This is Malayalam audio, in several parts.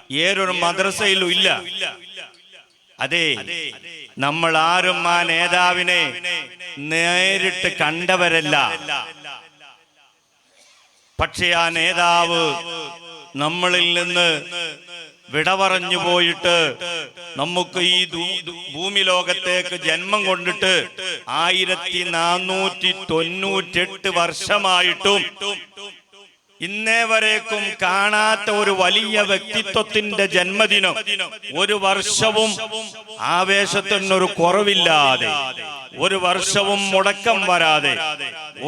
ഏതൊരു മദ്രസയിലും ഇല്ല. അതെ, നമ്മൾ ആരും ആ നേതാവിനെ നേരിട്ട് കണ്ടവരല്ല. പക്ഷെ ആ നേതാവ് നമ്മളിൽ നിന്ന് വിട പറഞ്ഞു പോയിട്ട് നമുക്ക് ഈ ഭൂമി ലോകത്തേക്ക് ജന്മം കൊണ്ടിട്ട് 1498 വർഷമായിട്ടും ഇന്നേ വരേക്കും കാണാത്ത ഒരു വലിയ വ്യക്തിത്വത്തിന്റെ ജന്മദിനം ഒരു വർഷവും ആവേശത്തിനൊരു കുറവില്ലാതെ, ഒരു വർഷവും മുടക്കം വരാതെ,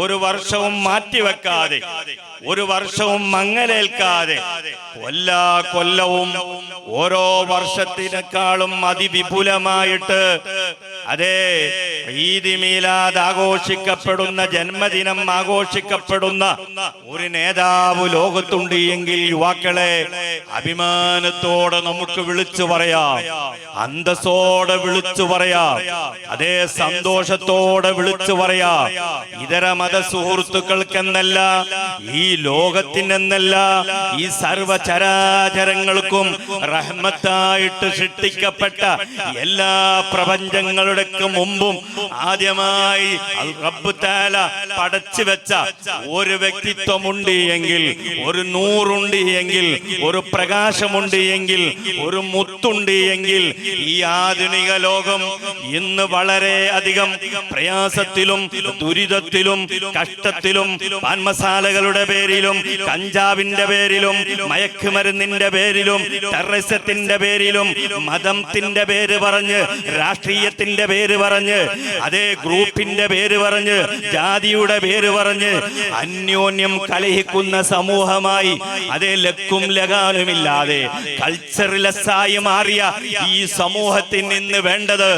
ഒരു വർഷവും മാറ്റിവെക്കാതെ, ഒരു വർഷവും മങ്ങലേൽക്കാതെ എല്ലാ കൊല്ലവും ഓരോ വർഷത്തിനേക്കാളും അതിവിപുലമായിട്ട് അതെ ഈദ് മീലാദ് ആഘോഷിക്കപ്പെടുന്ന, ജന്മദിനം ആഘോഷിക്കപ്പെടുന്ന ഒരു നേതാവ് ലോകത്തുണ്ട് എങ്കിൽ യുവാക്കളെ അഭിമാനത്തോടെ നമുക്ക് വിളിച്ചു പറയാം, അന്തസ്സോടെ വിളിച്ചു പറയാം, അതേ സന്തോഷത്തോടെ വിളിച്ചു പറയാം. ഇതര മത സുഹൃത്തുക്കൾക്കെന്നല്ല, ഈ ലോകത്തിനെന്നല്ല, ഈ സർവചരാചരങ്ങൾക്കും റഹ്മത്തായിട്ട് സൃഷ്ടിക്കപ്പെട്ട എല്ലാ പ്രപഞ്ചങ്ങളുടെക്ക് മുമ്പും ആദ്യമായി റബ്ബ് തആല പടച്ചു വെച്ച ഒരു വ്യക്തിത്വമുണ്ട് എങ്കിൽ, ഒരു നൂറുണ്ട് എങ്കിൽ, ഒരു പ്രകാശമുണ്ട് എങ്കിൽ, ഒരു മുത്തുണ്ട് എങ്കിൽ, ഈ ആധുനിക ലോകം ഇന്ന് വളരെ അധികം പ്രയാസത്തിലും ദുരിതത്തിലും കഷ്ടത്തിലും പാൻമസാലകളുടെ പേരിലും കഞ്ചാവിന്റെ പേരിലും മയക്കുമരുന്നിന്റെ പേരിലും ടെററിസത്തിന്റെ പേരിലും മതത്തിന്റെ പേര് പറഞ്ഞ്, രാഷ്ട്രീയത്തിന്റെ പേര് പറഞ്ഞ്, അതേ ഗ്രൂപ്പിന്റെ പേര് പറഞ്ഞ്, ജാതിയുടെ പേര് പറഞ്ഞ് അന്യോന്യം കലഹിക്കുന്ന സമൂഹമായി, അതേ ലക്കും ലഗാനുമില്ലാതെ കൾച്ചർലെസ്സായി മാറിയ ഈ സമൂഹത്തിന് ഇന്ന് വേണ്ടത്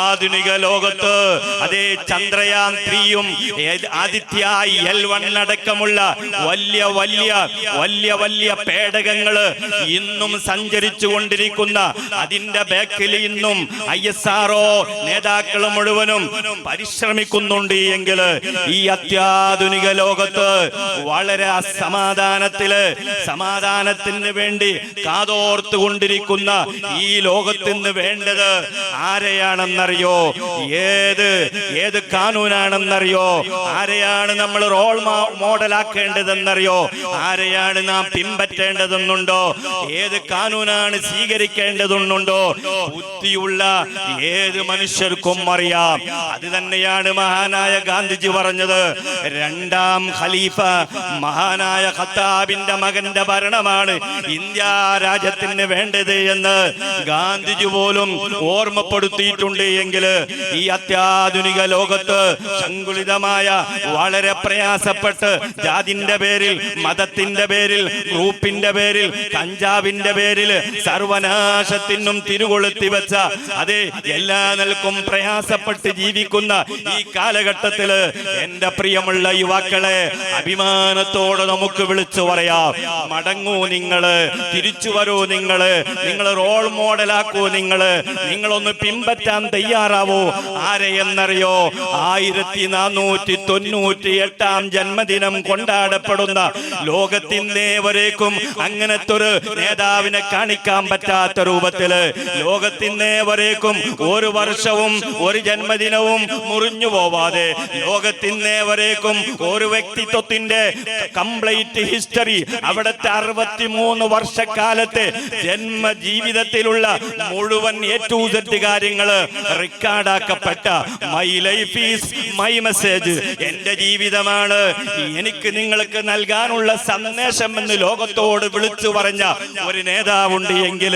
ആധുനിക ലോകത്ത് അതേ ചന്ദ്രയാൻ 3യും ആദിത്യ L1 അടക്കമുള്ള വലിയ വലിയ വലിയ വലിയ പേടകങ്ങള് ഇന്നും സഞ്ചരിച്ചു കൊണ്ടിരിക്കുന്ന, അതിന്റെ ബാക്കിൽ ഇന്നും ISRO നേതാക്കൾ മുഴുവനും പരിശ്രമിക്കുന്നുണ്ട് എങ്കിൽ ഈ അത്യാധുനിക ലോകത്ത് വളരെ സമാധാനത്തിന് വേണ്ടി കാതോർത്തു കൊണ്ടിരിക്കുന്ന ഈ ലോകത്തിന് വേണ്ടത് ആരെയാണെന്നറിയോ? ഏത് കാനൂനാണെന്നറിയോ? ആരെയാണ് നമ്മൾ റോൾ മോഡലാക്കേണ്ടതെന്നറിയോ? ആരെയാണ് നാം പിൻപറ്റേണ്ടതെന്നുണ്ടോ? ഏത് കാനൂനാണ് സ്വീകരിക്കേണ്ടതെന്നുണ്ടോ? ബുദ്ധിയുള്ള ഏത് മനുഷ്യർക്കും അറിയാം. അത് തന്നെയാണ് മഹാനായ ഗാന്ധിജി പറഞ്ഞത്. 2ാം ഖലീഫ മഹാനായ ഖത്താബിന്റെ മകന്റെ ഭരണമാണ് ഇന്ത്യ രാജ്യത്തിന് വേണ്ടത് എന്ന് ഗാന്ധിജി പോലും ഓർമ്മപ്പെടുത്തിയിട്ടുണ്ട് എങ്കിൽ ഈ അത്യാധുനിക ലോകത്ത് സങ്കുലിതമായ, വളരെ പ്രയാസപ്പെട്ട് ജാതിന്റെ പേരിൽ, മതത്തിന്റെ പേരിൽ, ഗ്രൂപ്പിന്റെ പേരിൽ, കഞ്ചാവിന്റെ പേരിൽ സർവനാശത്തിനും തിരുകൊളുത്തി വെച്ച, അതെ എല്ലാ നിലക്കും പ്രയാസപ്പെട്ട് ജീവിക്കുന്ന ഈ കാലഘട്ടത്തില് എന്റെ പ്രിയമുള്ള യുവാക്കളെ അഭിമാനത്തോടെ നമുക്ക് വിളിച്ചു പറയാം, മടങ്ങൂ നിങ്ങള്, തിരിച്ചു വരൂ നിങ്ങള്, നിങ്ങൾ റോൾ മോഡലാക്കൂ നിങ്ങളൊന്ന് പിൻപറ്റാൻ തയ്യാറാവൂ. ആരെയെന്നറിയോ? 1498 ജന്മദിനം കൊണ്ടാടപ്പെടുന്ന, ലോകത്തിന്നേവരേക്കും അങ്ങനത്തെ ഒരു നേതാവിനെ കാണിക്കാൻ പറ്റാത്ത രൂപത്തില്, ലോകത്തിന്നേവരേക്കും ഒരു വർഷവും ഒരു ജന്മദിനവും മുറിഞ്ഞു പോവാതെ, ലോകത്തിന്നേവരേക്കും ഒരു വ്യക്തിത്വത്തിന്റെ കംപ്ലീറ്റ് ഹിസ്റ്ററി, അവിടുത്തെ 63 വർഷക്കാലത്തെ ജന്മജീവിതത്തിലുള്ള മുഴുവൻ A to Z കാര്യങ്ങള് റെക്കോർഡാക്കപ്പെട്ട my life is my message, എന്റെ ജീവിതമാണ് എനിക്ക് നിങ്ങൾക്ക് നൽകാനുള്ള സന്ദേശം എന്ന് ലോകത്തോട് വിളിച്ചു പറഞ്ഞ ഒരു നേതാവുണ്ട് എങ്കിൽ,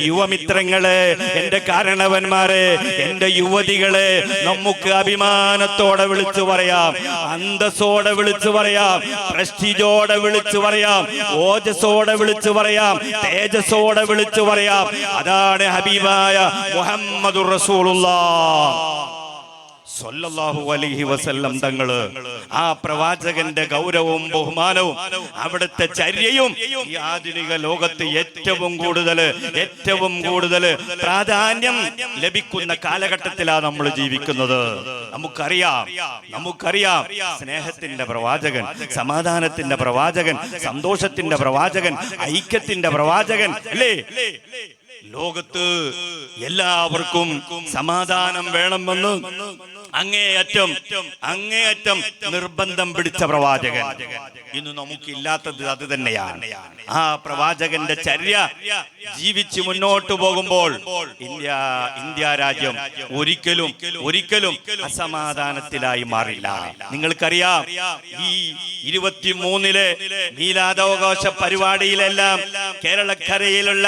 യുവമിത്രങ്ങളെ, എന്റെ കാരണവന്മാരെ, എന്റെ യുവതികളെ, നമുക്ക് അഭിമാനത്തോടെ വിളിച്ചു പറയാം, അന്തസ്സോടെ വിളിച്ചു പറയാം, പ്രസ്റ്റീജോടെ വിളിച്ചു പറയാം, ഓജസ്സോടെ വിളിച്ചു പറയാം, തേജസ്സോടെ വിളിച്ചു പറയാം. അതാണ് ഹബീബായ മുഹമ്മദുർ റസൂലുള്ളാഹ്. സ്വല്ലല്ലാഹു അലൈഹി വസല്ലം തങ്ങള് ആ പ്രവാചകന്റെ ഗൗരവവും ബഹുമാനവും അവിടുത്തെ ചര്യയും ഈ ആധുനിക ലോകത്ത് ഏറ്റവും കൂടുതൽ പ്രാധാന്യം ലഭിക്കുന്ന കാലഘട്ടത്തിലാണ് നമ്മൾ ജീവിക്കുന്നത്. നമുക്കറിയാം സ്നേഹത്തിന്റെ പ്രവാചകൻ, സമാധാനത്തിന്റെ പ്രവാചകൻ, സന്തോഷത്തിന്റെ പ്രവാചകൻ, ഐക്യത്തിന്റെ പ്രവാചകൻ അല്ലേ? ലോകത്ത് എല്ലാവർക്കും സമാധാനം വേണമെന്ന് അങ്ങേയറ്റം നിർബന്ധം പിടിച്ച പ്രവാചകൻ. ഇന്ന് നമുക്കില്ലാത്തത് അത് തന്നെയാണ്. ആ പ്രവാചകന്റെ ചര്യ ജീവിച്ച് മുന്നോട്ട് പോകുമ്പോൾ ഇന്ത്യ രാജ്യം ഒരിക്കലും അസമാധാനത്തിലായി മാറില്ല. നിങ്ങൾക്കറിയാം, ഈ 23 മീലാദാഘോഷ പരിപാടിയിലെല്ലാം കേരളക്കരയിലുള്ള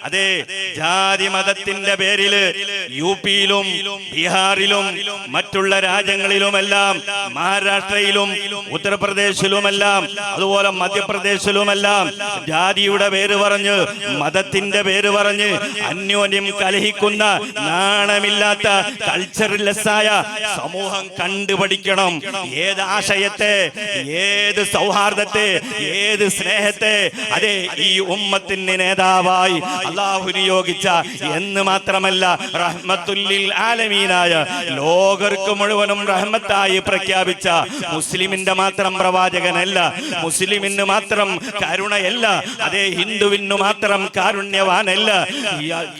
അതേ ജാതി മതത്തിന്റെ പേരില് യുപിയിലും ബീഹാറിലും മറ്റുള്ള രാജ്യങ്ങളിലുമെല്ലാം, മഹാരാഷ്ട്രയിലും ഉത്തർപ്രദേശിലുമെല്ലാം അതുപോലെ മധ്യപ്രദേശിലുമെല്ലാം ജാതിയുടെ പേര് പറഞ്ഞ്, മതത്തിന്റെ പേര് പറഞ്ഞ് അന്യോന്യം കലഹിക്കുന്ന നാണമില്ലാത്ത കൾച്ചർലെസ്സായ സമൂഹം കണ്ടുപഠിക്കണം. ഏത് ആശയത്തെ, ഏത് സൗഹാർദ്ദത്തെ, ഏത് സ്നേഹത്തെ അതേ ഈ ഉമ്മത്തിന് നേതാവായി അല്ലാഹു നിയോഗിച്ച, എന്ന് മാത്രമല്ല റഹ്മത്തുല്ലിൽ ആലമീനായ ലോകർക്ക് മുഴുവനും റഹ്മത്തായി പ്രഖ്യാപിച്ച മുസ്ലിമിന്റെ മാത്രം പ്രവാചകനല്ല, മുസ്ലിമിന് മാത്രം കരുണയല്ല, അതേ ഹിന്ദുവിന് മാത്രം കാരുണ്യവാനല്ല,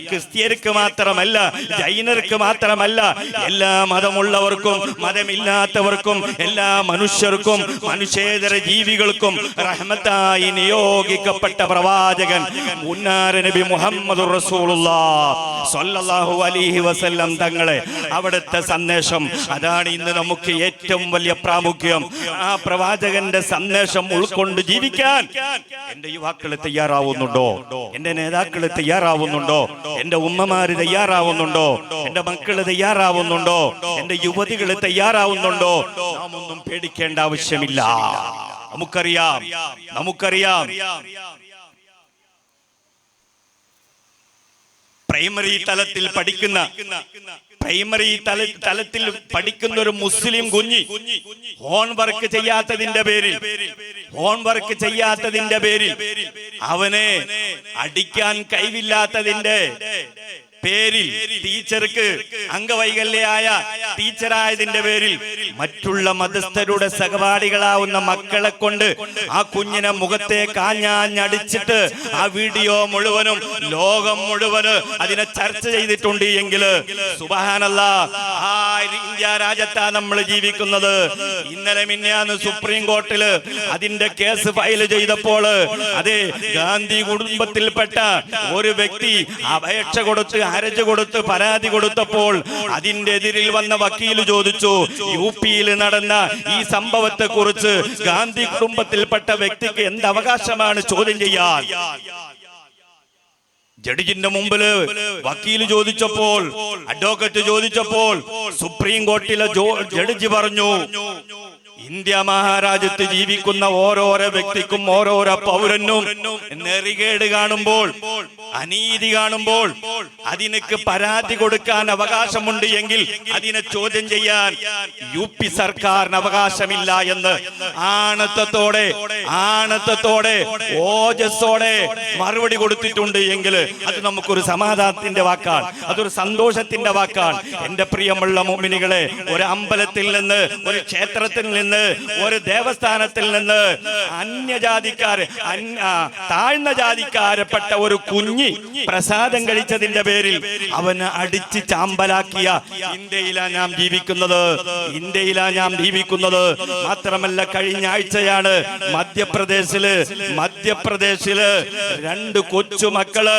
ക്രിസ്ത്യർക്ക് മാത്രമല്ല, ജൈനർക്ക് മാത്രമല്ല, എല്ലാ മതമുള്ളവർക്കും മതമില്ലാത്തവർക്കും എല്ലാ മനുഷ്യർക്കും മനുഷ്യേതര ജീവികൾക്കും റഹ്മത്തായി നിയോഗിക്കപ്പെട്ട പ്രവാചകൻ മുന്നാര നബി മുഹമ്മദുർ റസൂലുള്ളാഹ് സ്വല്ലല്ലാഹു അലൈഹി വസല്ലം തങ്ങളെ അവിടുത്തെ സന്ദേശം അതാണ് ഇന്ന് നമുക്ക് ഏറ്റവും വലിയ പ്രാമുഖ്യം. ആ പ്രവാചകന്റെ സന്ദേശം ഉൾക്കൊണ്ട് ജീവിക്കാൻ എന്റെ യുവാക്കള് തയ്യാറാവുന്നുണ്ടോ? എന്റെ നേതാക്കള് തയ്യാറാവുന്നുണ്ടോ? എന്റെ ഉമ്മമാര് തയ്യാറാവുന്നുണ്ടോ? എന്റെ മക്കള് തയ്യാറാവുന്നുണ്ടോ? എന്റെ യുവതികള് തയ്യാറാവുന്നുണ്ടോ? നാം ഒന്നും പേടിക്കേണ്ട ആവശ്യമില്ല. നമുക്കറിയാം പ്രൈമറി തലത്തിൽ പഠിക്കുന്ന ഒരു മുസ്ലിം കുഞ്ഞി ഹോംവർക്ക് ചെയ്യാത്തതിന്റെ പേരിൽ അവനെ അടിക്കാൻ കഴിവില്ലാത്തതിന്റെ പേരിൽ ടീച്ചർക്ക് അംഗവൈകല്യമായ ടീച്ചറായതിന്റെ പേരിൽ മറ്റുള്ള മതസ്ഥരുടെ സഹപാഠികളാവുന്ന മക്കളെ കൊണ്ട് ആ കുഞ്ഞിനെ മുഖത്തെ കാഞ്ഞാഞ്ഞടിച്ചിട്ട് ആ വീഡിയോ മുഴുവനും ലോകം മുഴുവന് അതിനെ ചർച്ച ചെയ്തിട്ടുണ്ട് എങ്കിൽ സുബ്ഹാനല്ലാഹ്, ആ ഇന്ത്യ രാജ്യത്താ നമ്മൾ ജീവിക്കുന്നത്. ഇന്നലെ മിനിഞ്ഞാന്ന് സുപ്രീം കോർട്ടില് അതിന്റെ കേസ് ഫയൽ ചെയ്തപ്പോൾ അതെ ഗാന്ധി കുടുംബത്തിൽപ്പെട്ട ഒരു വ്യക്തി അപേക്ഷ കൊടുത്ത് ഹർജി കൊടുത്ത് പരാതി കൊടുത്തപ്പോൾ അതിന്റെ എതിരിൽ വന്ന വക്കീൽ ചോദിച്ചു, യുപിയിൽ നടന്ന ഈ സംഭവത്തെ കുറിച്ച് ഗാന്ധി കുടുംബത്തിൽപ്പെട്ട വ്യക്തിക്ക് എന്ത് അവകാശമാണ് ചോദ്യം ചെയ്യാൻ? ജഡ്ജിന്റെ മുമ്പില് വക്കീല് ചോദിച്ചപ്പോൾ, അഡ്വക്കേറ്റ് ചോദിച്ചപ്പോൾ സുപ്രീം കോർട്ടിലെ ജഡ്ജി പറഞ്ഞു, ഇന്ത്യ മഹാരാജ്യത്ത് ജീവിക്കുന്ന ഓരോരോ വ്യക്തിക്കും ഓരോരോ പൗരനും നെറികേട് കാണുമ്പോൾ, അനീതി കാണുമ്പോൾ അതിനൊക്കെ പരാതി കൊടുക്കാൻ അവകാശമുണ്ട് എങ്കിൽ അതിനെ ചോദ്യം ചെയ്യാൻ യുപി സർക്കാരിന് അവകാശമില്ല എന്ന് ആണത്തത്തോടെ ഓജസ്സോടെ മറുപടി കൊടുത്തിട്ടുണ്ട് എങ്കിൽ അത് നമുക്കൊരു സമാധാനത്തിന്റെ വാക്കാണ്, അതൊരു സന്തോഷത്തിന്റെ വാക്കാണ്. എന്റെ പ്രിയമുള്ള മുഅ്മിനീകളെ, ഒരു അമ്പലത്തിൽ നിന്ന്, ഒരു ക്ഷേത്രത്തിൽ നിന്ന്, ഒരു ദേവസ്ഥാനത്തിൽ നിന്ന് താഴ്ന്ന ജാതിക്കാരപ്പെട്ട ഒരു കുഞ്ഞി പ്രസാദം കഴിച്ചതിന്റെ പേരിൽ അവന് അടിച്ച് ചാമ്പലാക്കിയ ഇന്ത്യയിലാണ് നാം ജീവിക്കുന്നത്. മാത്രമല്ല, കഴിഞ്ഞ ആഴ്ചയാണ് മധ്യപ്രദേശില് 2 കൊച്ചുമക്കള്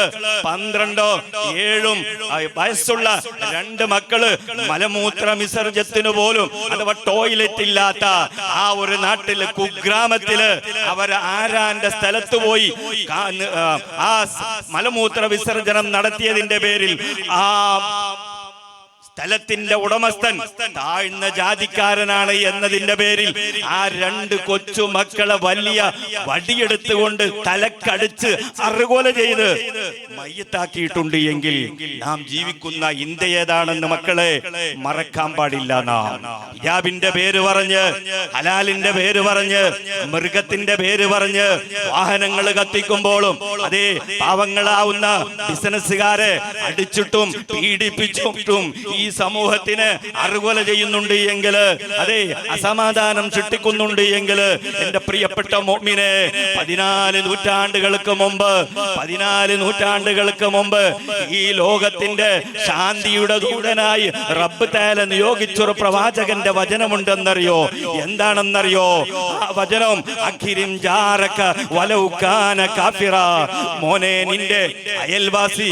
12, 7 വയസ്സുള്ള 2 മക്കള് മലമൂത്ര വിസർജ്യത്തിന് പോലും അഥവാ ടോയ്ലറ്റ് ഇല്ലാത്ത ആ ഒരു നാട്ടില്, കുഗ്രാമത്തില് അവർ ആരാന്റെ സ്ഥലത്ത് പോയി ആ മലമൂത്ര വിസർജനം നടത്തിയതിന്റെ പേരിൽ ആ സ്ഥലത്തിന്റെ ഉടമസ്ഥൻ താഴ്ന്ന ജാതിക്കാരനാണ് എന്നതിന്റെ പേരിൽ ആ 2 കൊച്ചു മക്കളെ വലിയ വടിയെടുത്തുകൊണ്ട് തലക്കടിച്ച് അറുകൊല ചെയ്ത് മയ്യത്താക്കിയിട്ടുണ്ട് എങ്കിൽ നാം ജീവിക്കുന്ന ഇന്ത്യ ഏതാണെന്ന് മക്കളെ മറക്കാൻ പാടില്ല. നാം ഹിജാബിന്റെ പേര് പറഞ്ഞ്, ഹലാലിന്റെ പേര് പറഞ്ഞ്, മൃഗത്തിന്റെ പേര് പറഞ്ഞ് വാഹനങ്ങൾ കത്തിക്കുമ്പോഴും അതേ പാവങ്ങളാവുന്ന ബിസിനസ്സുകാരെ അടിച്ചിട്ടും പീഡിപ്പിച്ചിട്ടും ഈ സമൂഹത്തിന് അറുകൊല ചെയ്യുന്നുണ്ട് എങ്കിൽ, അതെ അസമാധാനം സൃഷ്ടിക്കുന്നുണ്ട് എങ്കിൽ, എന്റെ പ്രിയപ്പെട്ട മുഅ്മിനെ 14 നൂറ്റാണ്ടുകൾക്ക് മുമ്പ് ഈ ലോകത്തിന്റെ ശാന്തിയുടെ ദൂതനായി റബ്ബ് തആല നിയോഗിച്ചൊരു പ്രവാചകന്റെ വചനമുണ്ടെന്നറിയോ? എന്താണെന്നറിയോ? ആ വചനം അഖിരിം ജാറക വലൗ കാന കാഫിറ. മോനെ, നിന്റെ അയൽവാസി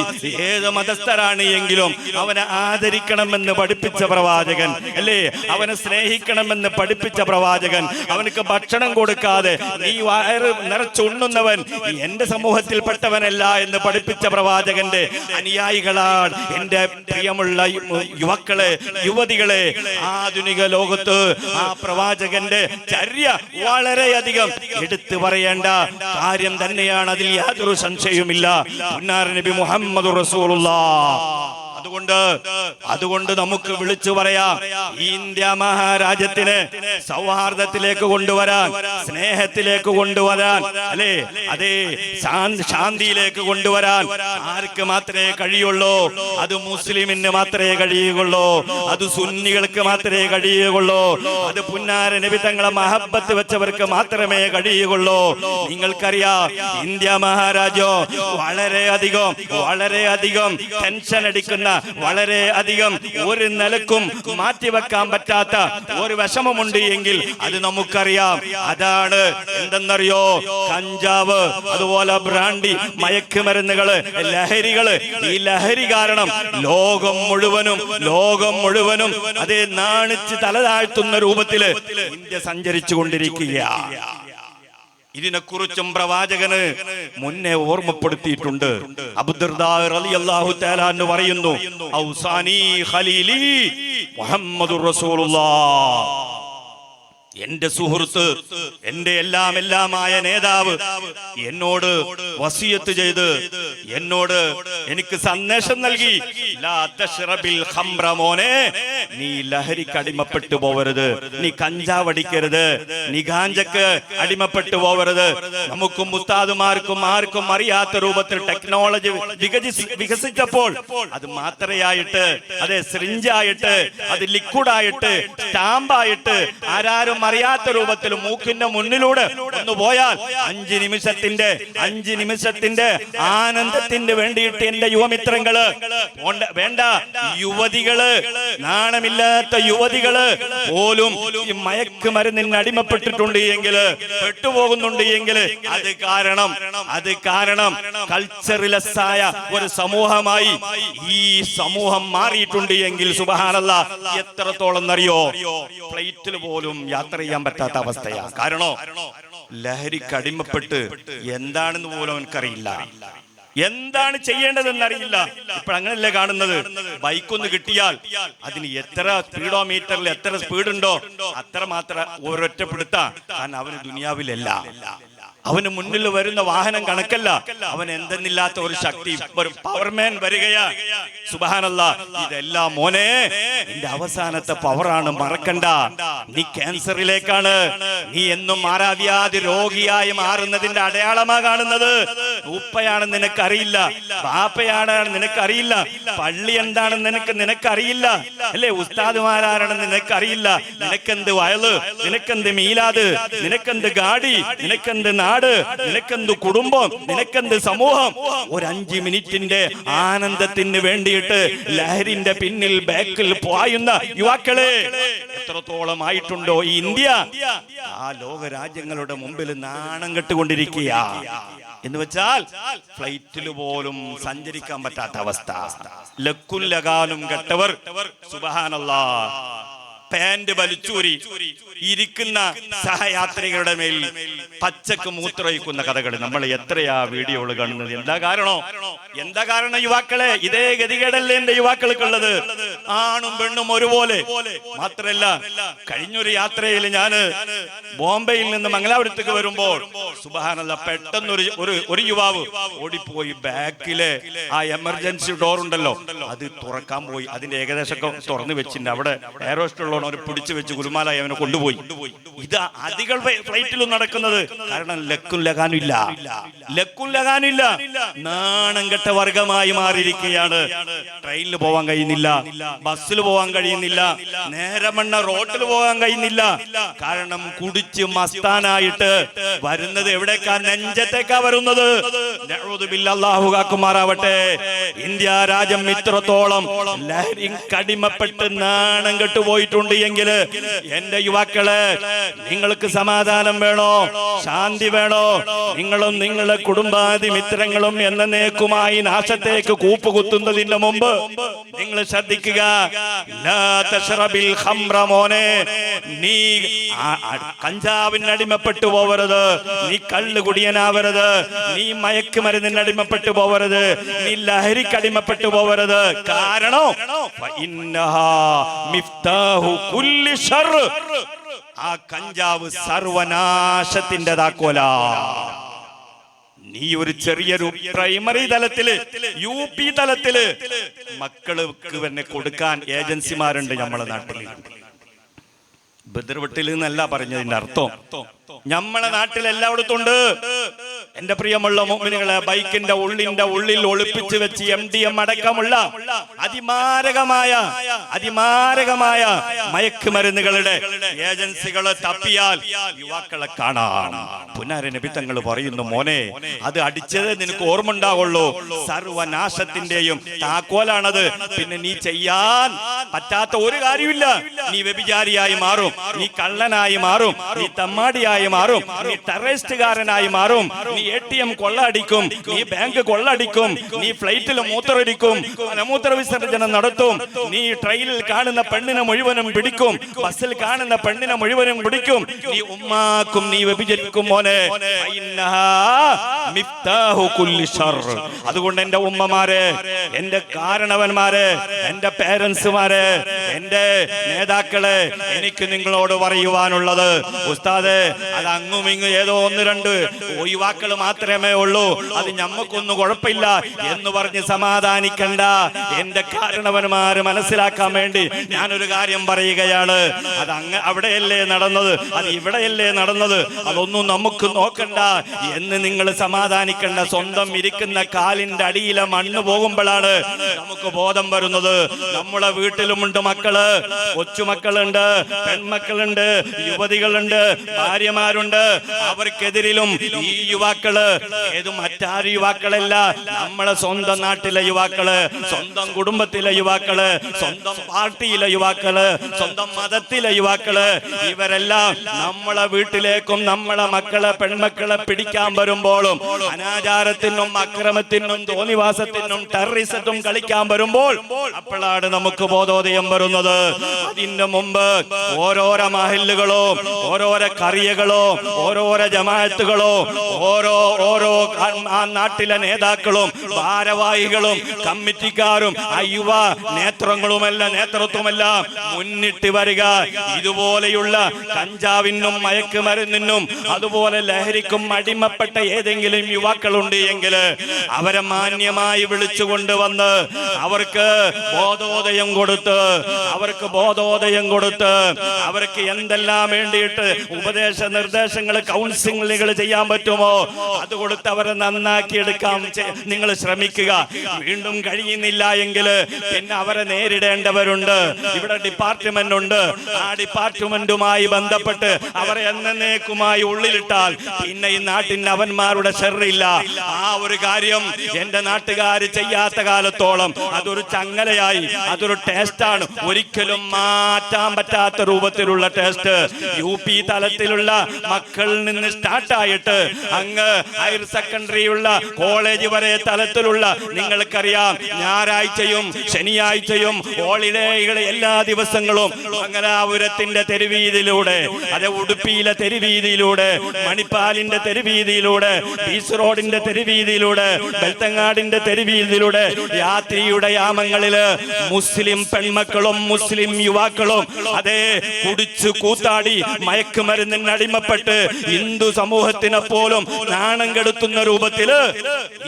ഏത് മതസ്ഥരാണ് എങ്കിലും അവനെ ആദരിക്കണമെന്ന് പഠിപ്പിച്ച പ്രവാചകൻ അല്ലേ? അവനെ സ്നേഹിക്കണമെന്ന് പഠിപ്പിച്ച പ്രവാചകൻ. അവനക്ക് ഭക്ഷണം കൊടുക്കാതെ നീ വയറ് നിറച്ചുണ്ണുന്നവൻ എന്റെ സമൂഹത്തിൽപ്പെട്ടവനല്ല എന്ന് പഠിപ്പിച്ച പ്രവാചകന്റെ അനുയായികളാണ് എന്റെ പ്രിയമുള്ള യുവാക്കളെ, യുവതികളെ. ആധുനിക ലോകത്ത് ആ പ്രവാചകന്റെ ചര്യ വളരെയധികം എടുത്തു പറയേണ്ട കാര്യം തന്നെയാണ്. അതിൽ യാതൊരു സംശയവുമില്ല. പുന്നാര നബി മുഹമ്മദുർ റസൂലുള്ളാഹ്. അതുകൊണ്ട് നമുക്ക് വിളിച്ചു പറയാം, ഇന്ത്യ മഹാരാജ്യത്തിനെ സൗഹാർദ്ദത്തിലേക്ക് കൊണ്ടുവരാൻ, സ്നേഹത്തിലേക്ക് കൊണ്ടുവരാൻ, അല്ലേ, അതേ ശാന്തിയിലേക്ക് കൊണ്ടുവരാൻ ആർക്ക് മാത്രമേ കഴിയുള്ളൂ? അത് മുസ്ലിമിന് മാത്രമേ കഴിയുകയുള്ളൂ. അത് സുന്നികൾക്ക് മാത്രമേ കഴിയുകയുള്ളൂ. അത് പുന്നാര നബി തങ്ങളെ മഹബത്ത് വെച്ചവർക്ക് മാത്രമേ കഴിയുകയുള്ളൂ. നിങ്ങൾക്കറിയാം, ഇന്ത്യ മഹാരാജ്യം വളരെയധികം ടെൻഷൻ അടിക്കുന്ന, വളരെ അധികം ഒരു നിലക്കും മാറ്റിവെക്കാൻ പറ്റാത്ത ഒരു വിഷമമുണ്ട് എങ്കിൽ അത് നമുക്കറിയാം. അതാണ് എന്തെന്നറിയോ? കഞ്ചാവ്, അതുപോലെ ബ്രാൻഡി, മയക്കുമരുന്നുകള്, ലഹരികള്. ഈ ലഹരി കാരണം ലോകം മുഴുവനും അതേ നാണിച്ച് തലതാഴ്ത്തുന്ന രൂപത്തില് ഇന്ത്യ സഞ്ചരിച്ചു കൊണ്ടിരിക്കുകയാണ്. ഇതിനെക്കുറിച്ചും പ്രവാചകന് മുന്നേ ഓർമ്മപ്പെടുത്തിയിട്ടുണ്ട്. അബൂദർദാ റളിയല്ലാഹു തആല അൻഹു പറയുന്നു, ഔസാനി ഖലീലി മുഹമ്മദുർ റസൂലുള്ളാഹ്. എന്റെ സുഹൃത്ത്, എന്റെ എല്ലാമായ നേതാവ് എന്നോട് വസിയത്ത് ചെയ്ത്, എന്നോട് എനിക്ക് സന്ദേശം നൽകി, ലാ തശ്റബിൽ ഖംറ, മോനെ നീ ലഹരിക്ക് അടിമപ്പെട്ടു പോവരുത്, നീ കഞ്ചാവ് അടിക്കരുത്, നീ ഗാഞ്ചക്ക് അടിമപ്പെട്ടു പോവരുത്. നമുക്കും മുസ്താദുമാർക്കും ആർക്കും അറിയാത്ത രൂപത്തിൽ ടെക്നോളജി വികസിച്ചപ്പോൾ അത് മാത്രയായിട്ട്, അതെ സിറിഞ്ചായിട്ട്, അത് ലിക്വിഡായിട്ട്, സ്റ്റാമ്പായിട്ട്, ആരാരും അറിയാത്ത രൂപത്തിൽ മൂക്കിന്റെ മുന്നിലൂടെ ഒന്ന് പോയാൽ 5 നിമിഷത്തിന്റെ ആനന്ദത്തിന് വേണ്ടിയിട്ട് എന്റെ യുവമിത്രങ്ങള് വേണ്ട, യുവതികള്, നാണമില്ലാത്ത യുവതികള് പോലും ഈ മയക്കുമരുന്നിന് അടിമപ്പെട്ടിട്ടുണ്ട് എങ്കിൽ, പെട്ടുപോകുന്നുണ്ട് എങ്കിൽ അത് കാരണം കൾച്ചറിലെസ്സായ ഒരു സമൂഹമായി ഈ സമൂഹം മാറിയിട്ടുണ്ട് എങ്കിൽ സുബ്ഹാനല്ലാഹ്, എത്രത്തോളം അറിയോ? ഫ്ലൈറ്റിൽ പോലും യാത്ര ചെയ്യാൻ പറ്റാത്ത അവസ്ഥയാണ്. കാരണം ലഹരിക്ക് അടിമപ്പെട്ട് എന്താണെന്ന് പോലും അവനക്കറിയില്ല, എന്താണ് ചെയ്യേണ്ടതെന്നറിയില്ല. ഇപ്പോഴങ്ങനല്ലേ കാണുന്നത്? ബൈക്കൊന്ന് കിട്ടിയാൽ അതിന് എത്ര സ്പീഡോമീറ്ററിൽ എത്ര സ്പീഡുണ്ടോ അത്ര മാത്രം ഒരൊറ്റപ്പെടുത്താൻ. കാരണം അവന് ദുനിയാവിലല്ല, അവന് മുന്നിൽ വരുന്ന വാഹനം കണക്കല്ല, അവൻ എന്തെന്നില്ലാത്ത ഒരു ശക്തി, ഒരു പവർമാൻ വരികയാ. സുബ്ഹാനല്ലാഹ്, ഇതെല്ലാം മോനെ നിന്റെ അവസാനത്തെ പവറാണ്, മറക്കണ്ട. നീ ക്യാൻസറിലേക്കാണ്, നീ എന്നും മാറാവ്യാധി രോഗിയായി മാറുന്നതിന്റെ അടയാളമാ കാണുന്നത്. ഉപ്പയാണെന്ന് നിനക്കറിയില്ല, ബാപ്പയാണെന്ന് നിനക്കറിയില്ല, പള്ളി എന്താണെന്ന് നിനക്കറിയില്ല, അല്ലേ, ഉസ്താദുമാരാണെന്ന് നിനക്കറിയില്ല. നിനക്കെന്ത് വയല്, നിനക്കെന്ത് മീലാദ്, നിനക്കെന്ത് ഗാഡി, നിനക്കെന്ത് നാട്, നിനക്കെന്ത് കുടുംബം, നിനക്കെന്ത് സമൂഹം. ഒരു 5 മിനിറ്റിന്റെ ആനന്ദത്തിന് വേണ്ടിയിട്ട് ലഹരിന്റെ പിന്നിൽ ബാക്കിൽ പായുന്ന യുവാക്കളെ എത്രത്തോളം ആയിട്ടുണ്ടോ ഈ ഇന്ത്യ? ആ ലോക രാജ്യങ്ങളുടെ മുമ്പിൽ നാണം കെട്ടുകൊണ്ടിരിക്കുക എന്ന് വെച്ചാൽ ഫ്ലൈറ്റിൽ പോലും സഞ്ചരിക്കാൻ പറ്റാത്ത അവസ്ഥ. ലക്കുല്ലകാലും കെട്ടവർ സുബ്ഹാനല്ലാഹ് പാന്റ് വലിച്ചൂരി ഇരിക്കുന്ന സഹയാത്രികരുടെ മേൽ പച്ചക്ക് മൂത്രയിക്കുന്ന കഥകൾ നമ്മൾ എത്രയാ വീഡിയോകൾ കാണുന്നത്. എന്താ കാരണം യുവാക്കളെ? ഇതേ ഗതികേടല്ലേ എന്റെ യുവാക്കൾക്കുള്ളത്? ആണും പെണ്ണും ഒരുപോലെ. മാത്രല്ല കഴിഞ്ഞൊരു യാത്രയിൽ ഞാന് ബോംബെയിൽ നിന്ന് മംഗലാപുരത്തേക്ക് വരുമ്പോൾ സുബ്ഹാനല്ലാഹ് പെട്ടെന്ന് ഒരു യുവാവ് ഓടിപ്പോയി ബാക്കിലെ ആ എമർജൻസി ഡോർ ഉണ്ടല്ലോ അത് തുറക്കാൻ പോയി. അതിന്റെ ഏകദേശം തുറന്നു വെച്ചിട്ടുണ്ട്. അവിടെ എയറോസ്റ്റുള്ളവനെ ഒരു പിടിച്ചു വെച്ച് ഗുരുമാലായി അവനെ കൊണ്ടുപോയി. ഇത് അധികം ഫ്ലൈറ്റിലും നടക്കുന്നത്. കാരണം ലക്കും ലഗാനില്ല. നാണം കെട്ട വർഗമായി മാറിയിരിക്കുകയാണ്. ട്രെയിനിൽ പോവാൻ കഴിയുന്നില്ല, ബസ്സിൽ പോവാൻ കഴിയുന്നില്ല, നേരമണ്ണ റോഡിൽ പോകാൻ കഴിയുന്നില്ല. കാരണം കുടിച്ച് മസ്താനായിട്ട് വരുന്നത് എവിടേക്കാ? നെഞ്ചത്തേക്കാ വരുന്നത്. അല്ലാഹു കാക്കുമാറാവട്ടെ. ഇന്ത്യ രാജ്യം ഇത്രത്തോളം ലഹരി കടിമപ്പെട്ട് നാണം കെട്ടുപോയിട്ടുണ്ട് എങ്കിൽ എന്റെ യുവാക്കളെ, നിങ്ങൾക്ക് സമാധാനം വേണോ, ശാന്തി വേണോ? നിങ്ങളും നിങ്ങളുടെ കുടുംബാദി മിത്രങ്ങളും എന്നേക്കുമായി നാശത്തേക്ക് കൂപ്പുകുത്തുന്നതിന് മുമ്പ് നിങ്ങൾ ശ്രദ്ധിക്കുക. ലാ തശ്റബിൽ ഖംറ മോനെ, നീ കഞ്ചാവിന് അടിമപ്പെട്ടു പോവരുത്, നീ കള്ള് കുടിയനാവരുത്, നീ മയക്കുമരുന്നിന് അടിമപ്പെട്ടു പോവരുത്, നീ ലഹരിക്ക് അടിമപ്പെട്ടു പോവരുത്. കാരണം ഫഇന്നഹാ മിഫ്താഹു കുല്ലി ശർ, ആ കഞ്ചാവ് സർവനാശത്തിന്റെ താക്കോലാ. നീ ഒരു ചെറിയൊരു പ്രൈമറി തലത്തില്, UP തലത്തില് മക്കൾക്ക് തന്നെ കൊടുക്കാൻ ഏജൻസിമാരുണ്ട് നമ്മളെ നാട്ടില്. ബദർവട്ടിൽ എന്നല്ല പറഞ്ഞതിന്റെ അർത്ഥം. നമ്മളെ നാട്ടിൽ എല്ലായിടത്തും ഉണ്ട്. എന്റെ പ്രിയമുള്ള മുഅ്മിനുകളെ, ബൈക്കിന്റെ ഉള്ളിൽ ഒളിപ്പിച്ചു വെച്ച് MDM അടക്കമുള്ള അതിമാരകമായ മയക്കുമരുന്നുകളുടെ ഏജൻസികളെ തപ്പിയാൽ യുവാക്കളെ കാണാം. പുനാര നബി തങ്ങൾ പറയുന്നു, മോനെ അത് അടിച്ചത് നിനക്ക് ഓർമ്മ ഉണ്ടാവുള്ളൂ. സർവനാശത്തിന്റെയും താക്കോലാണത്. പിന്നെ നീ ചെയ്യാൻ പറ്റാത്ത ഒരു കാര്യമില്ല. നീ വ്യഭിചാരിയായി മാറും, നീ കള്ളനായി മാറും, നീ തമ്മാടിയായി മാറും, നീ ടെററിസ്റ്റുകാരനായി മാറും, നീ ATM കൊള്ളയടിക്കും, നീ ബാങ്ക് കൊള്ളയടിക്കും, നീ ഫ്ലൈറ്റിൽ മൂത്രമൊഴിക്കും, മൂത്ര വിസർജനം നടത്തും, നീ ട്രെയിനിൽ കാണുന്ന പെണ്ണിനെ മുഴുവനും പിടിക്കും, ബസ്സിൽ കാണുന്ന പെണ്ണിനെ മുഴുവനും പിടിക്കും, നീ ഉമ്മാക്കും നീ വ്യഭിചരിക്കും മോനെ. അതുകൊണ്ട് എന്റെ ഉമ്മമാരെ, എന്റെ കാരണവന്മാരെ, എന്റെ പേരൻസുമാരെ, എന്റെ നേതാക്കളെ, എനിക്ക് നിങ്ങളോട് പറയുവാനുള്ളത്, ഉസ്താദേ അത് അങ്ങും ഇങ്ങും ഏതോ 1-2 യുവാക്കൾ മാത്രമേ ഉള്ളൂ, അത് ഞമ്മക്കൊന്നും കുഴപ്പമില്ല എന്ന് പറഞ്ഞ് സമാധാനിക്കണ്ട. എന്റെ കാരണവന്മാര് മനസ്സിലാക്കാൻ വേണ്ടി ഞാനൊരു കാര്യം പറയുകയാണ്. അത് അവിടെയല്ലേ നടന്നത്, അത് ഇവിടെയല്ലേ നടന്നത്, അതൊന്നും നമുക്ക് നോക്കണ്ട എന്ന് നിങ്ങൾ സമാധാനിക്കണ്ട. സ്വന്തം ഇരിക്കുന്ന കാലിന്റെ അടിയിലെ മണ്ണ് പോകുമ്പോഴാണ് നമുക്ക് ബോധം വരുന്നത്. നമ്മളെ വീട്ടിലുമുണ്ട് മക്കള്, കൊച്ചുമക്കളുണ്ട്, പെൺമക്കളുണ്ട്, യുവതികളുണ്ട്, ഭാര്യമാരുണ്ട്. അവർക്കെതിരിലും ഈ യുവാക്കള്, ഏത് മറ്റാരും യുവാക്കളല്ല, നമ്മളെ സ്വന്തം നാട്ടിലെ യുവാക്കള്, സ്വന്തം കുടുംബത്തിലെ യുവാക്കള്, സ്വന്തം പാർട്ടിയിലെ യുവാക്കള്, സ്വന്തം മതത്തിലെ യുവാക്കള്, ഇവരെല്ലാം നമ്മളെ വീട്ടിലേക്കും നമ്മളെ മക്കളെ പെൺമക്കളെ പിടിക്കാൻ വരുമ്പോഴും അനാചാരത്തിനും അക്രമത്തിനും തോന്നിവാസത്തിനും ടെററിസത്തിനും കളിക്കാൻ വരുമ്പോൾ അപ്പോഴാണ് നമുക്ക് ബോധോദയം വരുന്നത്. അതിന് മുമ്പ് ഓരോരോ മഹല്ലുകളോ, ഓരോരോ കറിയകളോ, ഓരോരോ ജമാഅത്തുകളോ, ഓരോ ആ നാട്ടിലെ നേതാക്കളും ഭാരവാഹികളും കമ്മിറ്റിക്കാരും ആ യുവ നേതൃത്വമെല്ലാം മുന്നിട്ട് വരിക. ഇതുപോലെയുള്ള കഞ്ചാവിനും മയക്കുമരുന്നിനും അതുപോലെ ലഹരിക്കും അടിമപ്പെട്ട ഏതെങ്കിലും യുവാക്കളുണ്ട് എങ്കിൽ അവരെ മാന്യമായി വിളിച്ചുകൊണ്ടുവന്ന് അവർക്ക് ബോധോദയം കൊടുത്ത് അവർക്ക് എന്തെല്ലാം വേണ്ടിയിട്ട് ഉപദേശ നിർദ്ദേശങ്ങൾ, കൗൺസിലിംഗുകൾ ചെയ്യാൻ പറ്റുമോ അത് കൊടുത്ത് അവരെ നന്നാക്കി എടുക്കാൻ നിങ്ങൾ ശ്രമിക്കുക. വീണ്ടും കഴിയുന്നില്ല എങ്കിൽ പിന്നെ അവരെ നേരിടേണ്ടവരുണ്ട്. ഇവിടെ ഡിപ്പാർട്ട്മെന്റ് ഉണ്ട്. ആ ഡിപ്പാർട്ട്മെന്റുമായി ബന്ധപ്പെട്ട് അവരെ എന്നേക്കുമായി ഉള്ളിലിട്ടാൽ പിന്നെ ഈ നാട്ടിന് അവന്മാരുടെ ഷെറില്ല. ആ ഒരു കാര്യം എന്റെ നാട്ടുകാർ ചെയ്യാത്ത കാലത്തോളം അതൊരു ചങ്ങലയായി, അതൊരു ടേസ്റ്റാണ്, ഒരിക്കലും മാറ്റാൻ പറ്റാത്ത രൂപത്തിലുള്ള ടേസ്റ്റ്. UP തലത്തിലുള്ള മക്കളിൽ നിന്ന് സ്റ്റാർട്ടായിട്ട് അങ്ങ് ഹയർ സെക്കൻഡറിയുള്ള കോളേജ് വരെ തലത്തിലുള്ള, നിങ്ങൾക്കറിയാം, ഞായറാഴ്ചയും ശനിയാഴ്ചയും ഹോളിഡേകൾ എല്ലാ ദിവസങ്ങളും മംഗലാപുരത്തിന്റെ തെരുവീതിയിലൂടെ, അത് ഉടുപ്പിയിലെ തെരുവീതിയിലൂടെ, മണിപ്പാലിന്റെ തെരുവീതിയിലൂടെ, ബീച്ച് റോഡിന്റെ തെരുവീതിയിലൂടെ, ബെൽത്തങ്ങാടിന്റെ തെരുവീതിയിലൂടെ രാത്രിയുടെ യാമങ്ങളില് മുസ്ലിം പെൺമക്കളും മുസ്ലിം യുവാക്കളും അതേ കുടിച്ചു കൂത്താടി മയക്കുമരുന്നിന് അടിമപ്പെട്ട് ഹിന്ദു സമൂഹത്തിനെ പോലും നാണം കെടുത്തുന്ന രൂപത്തില്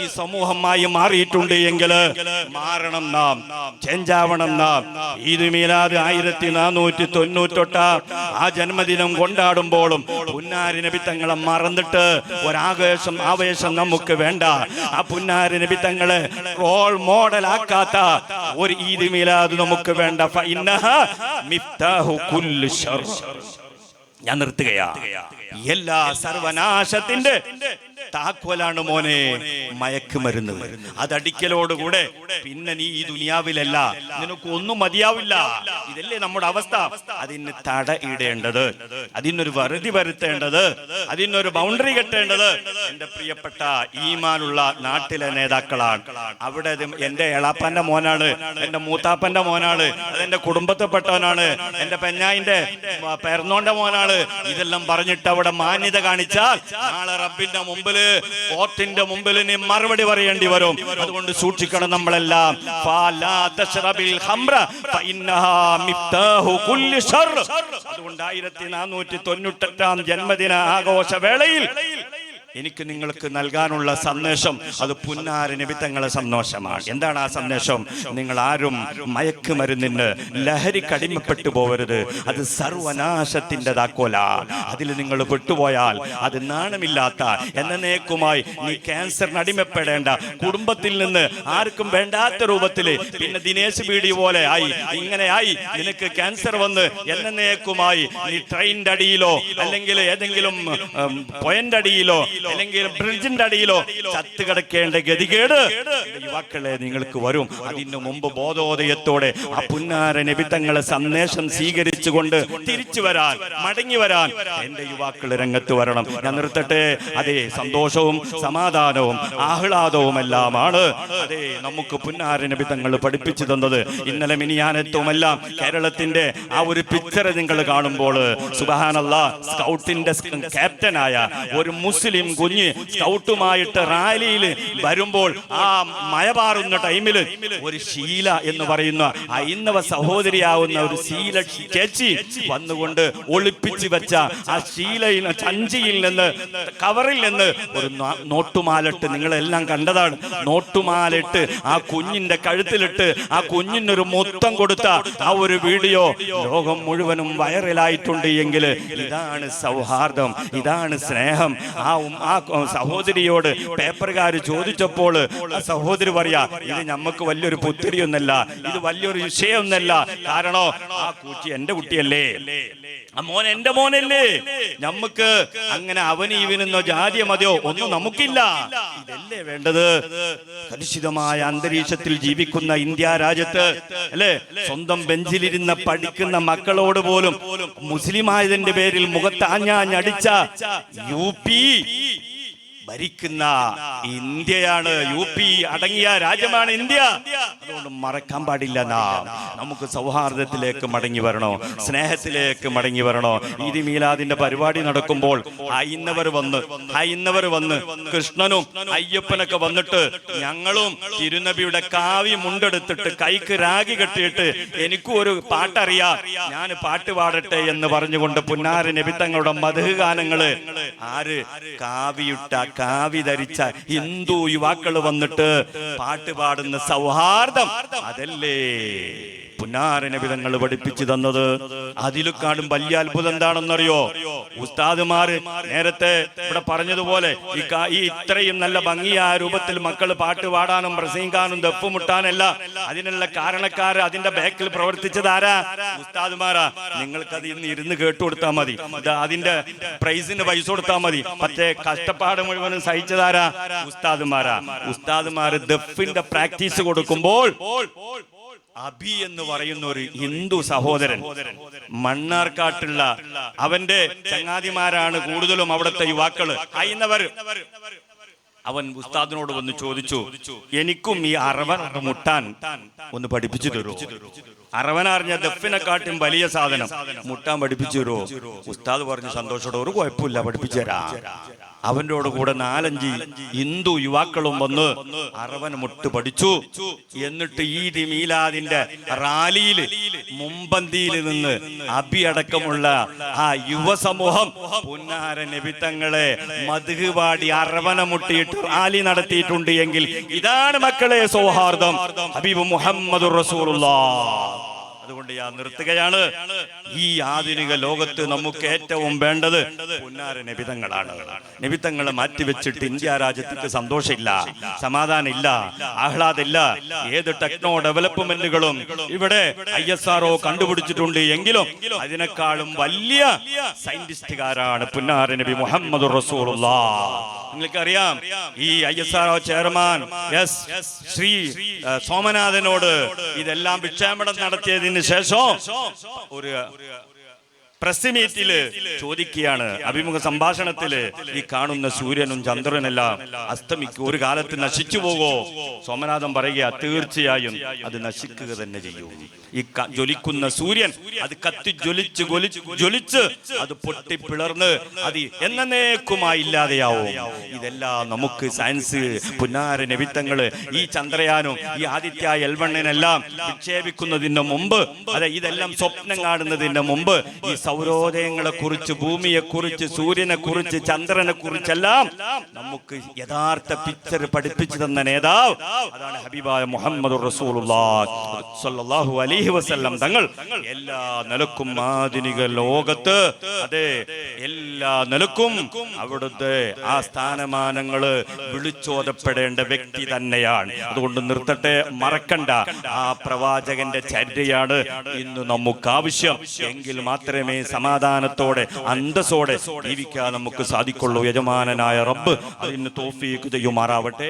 ഈ സമൂഹമായി മാറിയിട്ടുണ്ട് എങ്കിൽ മാറണം, നാം ചേഞ്ച് ആവണം. നാം ഈദ് മീലാദ് 1498 ആ ജന്മദിനം കൊണ്ടാടുമ്പോഴും പുന്നാരി നബി തങ്ങളെ മറന്നിട്ട് ആവേശം നമുക്ക് വേണ്ട. ആ പുന്നാരി നബി തങ്ങളെ റോൾ മോഡൽ ആക്കാത്ത ഒരു ഈദ് മീലാദ് നമുക്ക് വേണ്ട. ഞാൻ നിർത്തുകയാ. എല്ലാ സർവനാശത്തിന്റെ താക്കോലാണ് മോനെ മയക്കുമരുന്ന്. അതടിക്കലോടുകൂടെ പിന്നെ നീ ഈ ദുനിയാവിലല്ല, നിനക്ക് ഒന്നും മതിയാവില്ല. ഇതല്ലേ നമ്മുടെ അവസ്ഥ. അതിന് തടയിടേണ്ടത്, അതിനൊരു വറുതി വരുത്തേണ്ടത്, അതിനൊരു ബൗണ്ടറി കെട്ടേണ്ടത് എന്റെ പ്രിയപ്പെട്ട ഈമാനുള്ള നാട്ടിലെ നേതാക്കളാണ്. അവിടെ എന്റെ എളാപ്പന്റെ മോനാണ്, എന്റെ മൂത്താപ്പന്റെ മോനാണ്, അതെന്റെ കുടുംബത്തിൽപ്പെട്ടവനാണ്, എന്റെ പെഞ്ഞായിന്റെ പെർന്നോന്റെ മോനാണ്. ഇതെല്ലാം പറഞ്ഞിട്ട് അവിടെ മാന്യത കാണിച്ചാൽ നാളെ റബ്ബിന്റെ മുമ്പിൽ, കോർട്ടിന്റെ മുമ്പിൽ നീ മറുപടി പറയേണ്ടി വരും. അതുകൊണ്ട് സൂക്ഷിക്കണം നമ്മളെല്ലാം. അതുകൊണ്ട് 1498 ജന്മദിന ആഘോഷ വേളയിൽ എനിക്ക് നിങ്ങൾക്ക് നൽകാനുള്ള സന്ദേശം അത് പുന്നാരി നബി തങ്ങളെ സന്തോഷമാണ്. എന്താണ് ആ സന്ദേശം? നിങ്ങൾ ആരും മയക്കുമരുന്നിന് ലഹരിക്ക് അടിമപ്പെട്ടു പോകരുത്. അത് സർവനാശത്തിന്റെ താക്കോല. അതിൽ നിങ്ങൾ പെട്ടുപോയാൽ അത് നാണമില്ലാത്ത എന്നേക്കുമായി നീ ക്യാൻസറിന് അടിമപ്പെടേണ്ട, കുടുംബത്തിൽ നിന്ന് ആർക്കും വേണ്ടാത്ത രൂപത്തില് പിന്നെ ദിനേശ് ബീഡി പോലെ ആയി, ഇങ്ങനെയായി നിനക്ക് ക്യാൻസർ വന്ന് എന്നേക്കുമായി നീ ട്രെയിനിന്റെ അടിയിലോ അല്ലെങ്കിൽ ഏതെങ്കിലും പോയിന്റ് അടിയിലോ അല്ലെങ്കിൽ ബ്രിഡ്ജിന്റെ അടിയിലോ ചത്ത് കിടക്കേണ്ട ഗതികേട് യുവാക്കളെ നിങ്ങൾക്ക് വരും. അതിനു മുമ്പ് ബോധോദയത്തോടെ ആ പുന്നാര നബി തങ്ങളെ സന്ദേശം സ്വീകരിച്ചുകൊണ്ട് തിരിച്ചു വരാൻ, മടങ്ങി വരാൻ എന്റെ യുവാക്കൾ രംഗത്ത് വരണം. ഞാൻ നിർത്തട്ടെ. അതേ സന്തോഷവും സമാധാനവും ആഹ്ലാദവും എല്ലാമാണ് അതേ നമുക്ക് പുന്നാര നബി തങ്ങൾ പഠിപ്പിച്ചു തന്നത്. ഇന്നലെ മിനിയാനത്തുമെല്ലാം കേരളത്തിന്റെ ആ ഒരു പിക്ചർ നിങ്ങൾ കാണുമ്പോൾ സുബ്ഹാനല്ലാഹ്, സ്കൗട്ടിന്റെ ക്യാപ്റ്റനായ ഒരു മുസ്ലിം കുഞ്ഞ് സ്കൗട്ടുമായിട്ട് റാലിയിൽ വരുമ്പോൾ ആ മഴ പാറുന്ന ടൈമിൽ ഒരു ശീല എന്ന് പറയുന്ന ഹൈന്ദവ സഹോദരിയാവുന്ന ഒരു ശീല ചേച്ചി വന്നുകൊണ്ട് ഒളിപ്പിച്ചു വെച്ച ആ ശീലയിൽ ചഞ്ചിയിൽ നിന്ന് കവറിൽ നിന്ന് ഒരു നോട്ടുമാലിട്ട്, നിങ്ങളെല്ലാം കണ്ടതാണ്, നോട്ടുമാലിട്ട് ആ കുഞ്ഞിന്റെ കഴുത്തിലിട്ട് ആ കുഞ്ഞിനൊരു മൊത്തം കൊടുത്ത ആ ഒരു വീഡിയോ ലോകം മുഴുവനും വൈറലായിട്ടുണ്ട്. എങ്കിൽ ഇതാണ് സൗഹാർദ്ദം, ഇതാണ് സ്നേഹം. ആ സഹോദരിയോട് പേപ്പറുകാർ ചോദിച്ചപ്പോൾ ആ സഹോദരി പറയാ, ഇത് നമുക്ക് വലിയൊരു പുത്തിരിയൊന്നല്ല, ഇത് വലിയൊരു വിഷയമൊന്നല്ല. കാരണോ ആ കുട്ടി എന്റെ കുട്ടിയല്ലേ, ആ മോൻ എന്റെ മോനല്ലേ. നമുക്ക് അങ്ങനെ അവന് ഇവനെന്നോ ജാതിയോ മതിയോ ഒന്നും നമുക്കില്ല. ഇതല്ലേ വേണ്ടത്? കലുഷിതമായ അന്തരീക്ഷത്തിൽ ജീവിക്കുന്ന ഇന്ത്യ രാജ്യത്ത് അല്ലെ, സ്വന്തം ബെഞ്ചിലിരുന്ന് പഠിക്കുന്ന മക്കളോട് പോലും മുസ്ലിം ആയതിന്റെ പേരിൽ മുഖത്താഞ്ഞടിച്ച UP ഭരിക്കുന്ന ഇന്ത്യയാണ്. UP അടങ്ങിയ രാജ്യമാണ് ഇന്ത്യ. അതുകൊണ്ട് മറക്കാൻ പാടില്ല. നമുക്ക് സൗഹാർദ്ദത്തിലേക്ക് മടങ്ങി വരണോ, സ്നേഹത്തിലേക്ക് മടങ്ങി വരണോ. ഈദ് മീലാദിന്റെ പരിപാടി നടക്കുമ്പോൾ ഹൈന്ദവർ വന്ന് കൃഷ്ണനും അയ്യപ്പനൊക്കെ വന്നിട്ട് ഞങ്ങളും തിരുനബിയുടെ കാവി മുണ്ടെടുത്തിട്ട് കൈക്ക് രാഗി കെട്ടിയിട്ട് എനിക്കും ഒരു പാട്ടറിയാം, ഞാൻ പാട്ട് പാടട്ടെ എന്ന് പറഞ്ഞുകൊണ്ട് പുന്നാര നബി തങ്ങളുടെ മദ്ഹ് ഗാനങ്ങള് ആര് കാവി ധരിച്ച ഹിന്ദു യുവാക്കൾ വന്നിട്ട് പാട്ട് പാടുന്ന സൗഹാർദ്ദം അതല്ലേ പുന്നാര നബി തങ്ങൾ പഠിപ്പിച്ചു തന്നത്. അതിലേക്കാളും വലിയ അത്ഭുതം എന്താണെന്നറിയോ? ഉസ്താദുമാര് നേരത്തെ ഇവിടെ പറഞ്ഞതുപോലെ ഈ ഇത്രയും നല്ല ഭംഗിയായ രൂപത്തിൽ മക്കൾ പാട്ട് പാടാനും പ്രസംഗിക്കാനും ദഫുമുട്ടാനല്ല, അതിനുള്ള കാരണക്കാര് അതിന്റെ ബാക്കിൽ പ്രവർത്തിച്ചത് ആരാ? ഉസ്താദുമാരാ. നിങ്ങൾക്കത് ഇന്ന് ഇരുന്ന് കേട്ടുകൊടുത്താൽ മതി, അതിന്റെ പ്രൈസിന് പൈസ കൊടുത്താൽ മതി. പക്ഷേ കഷ്ടപ്പാട് മുഴുവനും സഹിച്ചതാരാ? ഉസ്താദുമാരാ. ഉസ്താദുമാര് ദഫിന്റെ പ്രാക്ടീസ് കൊടുക്കുമ്പോൾ അബി എന്ന് പറയുന്ന ഒരു ഹിന്ദു സഹോദരൻ മണ്ണാർക്കാട്ടുള്ള അവന്റെ ചങ്ങാതിമാരാണ് കൂടുതലും അവിടുത്തെ യുവാക്കള് ഹൈന്ദവർ. അവൻ ഉസ്താദിനോട് വന്ന് ചോദിച്ചു, എനിക്കും ഈ അറവൻ മുട്ടാൻ ഒന്ന് പഠിപ്പിച്ചു തരുമോ? അറവനറിഞ്ഞ ദഫിനെക്കാട്ടും വലിയ സാധനം മുട്ടാൻ പഠിപ്പിച്ചു തരുമോ? ഉസ്താദ് പറഞ്ഞു സന്തോഷത്തോടെ, ഒരു കുഴപ്പമില്ല, പഠിപ്പിച്ചു തരാം. അവനോട് കൂടെ 4-5 ഹിന്ദു യുവാക്കളും വന്ന് അറവൻ മുട്ട് പഠിച്ചു. എന്നിട്ട് ഈദ് മീലാദിന്റെ റാലിയിൽ മുമ്പന്തിയിൽ നിന്ന് അഭിയടക്കമുള്ള ആ യുവസമൂഹം പുന്നാര നബി തങ്ങളെ മദ്ഹ് പാടി അറവന മുട്ടിയിട്ട് റാലി നടത്തിയിട്ടുണ്ട് എങ്കിൽ ഇതാണ് മക്കളെ സൗഹാർദ്ദം. ഹബീബ് മുഹമ്മദുർ റസൂലുള്ളാഹ്. അതുകൊണ്ട് ഞാൻ നിർത്തുകയാണ്. ഈ ആധുനിക ലോകത്ത് നമുക്ക് ഏറ്റവും വേണ്ടത് പുന്നാര നബിതങ്ങളാണ്. നബിതങ്ങളെ മാറ്റിവെച്ചിട്ട് ഇന്ത്യ രാജ്യത്തേക്ക് സന്തോഷമില്ല, സമാധാനമില്ല, ആഹ്ലാദില്ല. ഏത് ടെക്നോ ഡെവലപ്മെന്റുകളും ഇവിടെ ISRO കണ്ടുപിടിച്ചിട്ടുണ്ട് എങ്കിലും അതിനേക്കാളും വലിയ സയന്റിസ്റ്റുകാരാണ് പുന്നാര നബി മുഹമ്മദുർ റസൂലുള്ളാഹ്. നിങ്ങൾക്കറിയാം, ഈ ISRO ചെയർമാൻ ശ്രീ സോമനാഥനോട് ഇതെല്ലാം വിക്ഷേപണം നടത്തിയതിന് ശേഷം ഒരു പ്രസ് മീറ്റില് ചോദിക്കുകയാണ്, അഭിമുഖ സംഭാഷണത്തില്, ഈ കാണുന്ന സൂര്യനും ചന്ദ്രനെല്ലാം അസ്തമിക്കും, ഒരു കാലത്ത് നശിച്ചു പോകോ? സോമനാഥൻ പറയുക, തീർച്ചയായും അത് നശിക്കുക തന്നെ ചെയ്യും. ഈ ജ്വലിക്കുന്ന സൂര്യൻ അത് കത്തി ജ്വലിച്ച് അത് പൊട്ടിപ്പിളർന്ന് അത് എന്നേക്കുമായി ഇല്ലാതെയാവും. ഇതെല്ലാം നമുക്ക് സയൻസ് പുന്നാര നബിത്തങ്ങള് ഈ ചന്ദ്രയാനും ഈ ആദിത്യ L1 വിക്ഷേപിക്കുന്നതിന് മുമ്പ്, അതെ, ഇതെല്ലാം സ്വപ്നം കാണുന്നതിന് മുമ്പ് ഈ സൗരോദയങ്ങളെ കുറിച്ച്, ഭൂമിയെ കുറിച്ച്, സൂര്യനെ കുറിച്ച്, ചന്ദ്രനെ കുറിച്ചെല്ലാം നമുക്ക് യഥാർത്ഥ പിക്ചർ പഠിപ്പിച്ചു തന്ന നേതാവ് അതാണ് ഹബീബായ മുഹമ്മദുർ റസൂലുള്ളാഹി സ്വല്ലല്ലാഹു അലൈഹി വസല്ലം തങ്ങൾ. എല്ലാ നിലക്കും ആധുനിക ലോകത്ത്, അതെ, എല്ലാ നിലക്കും അവിടുത്തെ ആ സ്ഥാനമാനങ്ങള് വിളിച്ചോതപ്പെടേണ്ട വ്യക്തി തന്നെയാണ്. അതുകൊണ്ട് നിർത്തട്ടെ, മറക്കണ്ട, ആ പ്രവാചകന്റെ ചര്യയാണ് ഇന്ന് നമുക്ക് ആവശ്യം. എങ്കിൽ മാത്രമേ സമാധാനത്തോടെ അന്തസ്സോടെ ജീവിക്കാൻ നമുക്ക് സാധിക്കുള്ളൂ. യജമാനനായ റബ്ബ് അതിന് തൗഫീഖ് ചെയ്യുമാറാവട്ടെ.